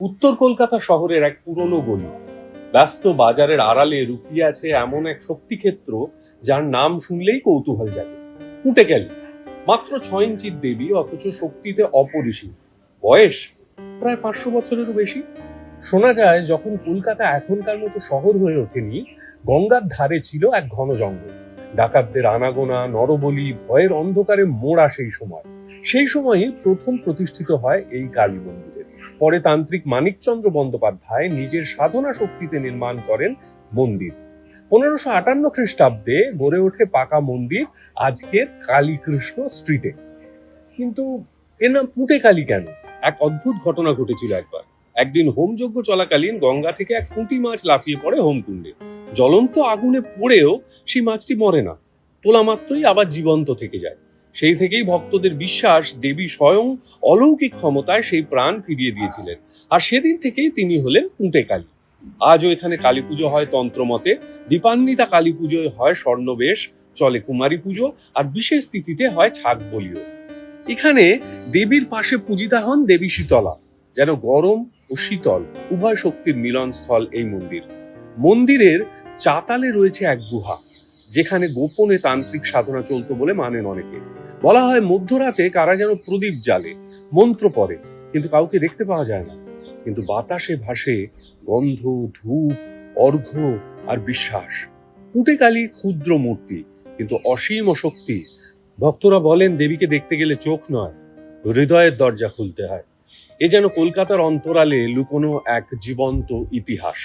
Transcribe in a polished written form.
উত্তর কলকাতা শহরের এক পুরনো গলি, ব্যস্ত বাজারের আড়ালে লুকিয়ে আছে এমন এক শক্তিক্ষেত্র যার নাম শুনলেই কৌতূহল জাগে। পুঁটেকালী, মাত্র 6 ইঞ্চির দেবী, অথচ শক্তিতে অপরিসীম। বয়স প্রায় 500 বছরেরও বেশি। শোনা যায় যখন কলকাতা এখনকার মতো শহর হয়ে ওঠেনি, গঙ্গার ধারে ছিল এক ঘন জঙ্গল। ডাকাতদের আনাগোনা, নরবলি, ভয়ের অন্ধকারে মোড়া সেই সময়ই প্রথম প্রতিষ্ঠিত হয় এই কালী মন্দিরের। পরে তান্ত্রিক মানিকচন্দ্র বন্দ্যোপাধ্যায় নিজের সাধনা শক্তিতে নির্মাণ করেন মন্দির। 1558 খ্রিস্টাব্দে গড়ে ওঠে পাকা মন্দির আজকের কালীকৃষ্ণ স্ট্রিটে। কিন্তু এর নাম পুঁটেকালী কেন? এক অদ্ভুত ঘটনা ঘটেছিল একবার। একদিন হোমযজ্ঞ চলাকালীন গঙ্গা থেকে এক পুঁটি মাছ লাফিয়ে পড়ে হোমকুণ্ডে। জ্বলন্ত আগুনে পড়েও সেই মাছটি মরে না, তোলা মাত্রই আবার জীবন্ত থেকে যায়। সেই থেকেই ভক্তদের বিশ্বাস, দেবী স্বয়ং অলৌকিক ক্ষমতায় সেই প্রাণ ফিরিয়ে দিয়েছিলেন। আর সেদিন থেকেই তিনি হলেন পুঁটেকালী। আজও এখানে কালী পুজো হয় তন্ত্রমতে, দীপান্বিতা কালী পুজোয় হয় স্বর্ণবেশ, চলে কুমারী পুজো, আর বিশেষ তিথিতে হয় ছাগ বলিও। এখানে দেবীর পাশে পূজিতা হন দেবী শীতলা, যেন গরম ও শীতল উভয় শক্তির মিলনস্থল এই মন্দির। মন্দিরের চাতালে রয়েছে এক গুহা, যেখানে গোপনে তান্ত্রিক সাধনা চলতো বলে মানেন অনেকে। বলা হয় মধ্যরাতে কারা যেন প্রদীপ জ্বালে, মন্ত্র পড়ে, কিন্তু কাউকে দেখতে পাওয়া যায় না। কিন্তু বাতাসে ভাসে গন্ধ, ধূপ, অর্ঘ্য আর বিশ্বাস। পুঁটেকালী ক্ষুদ্র মূর্তি, কিন্তু অসীম শক্তি। ভক্তরা বলেন দেবীকে দেখতে গেলে চোখ নয়, হৃদয়ের দরজা খুলতে হয়। এ যেন কলকাতার অন্তরালে লুকোনো এক জীবন্ত ইতিহাস।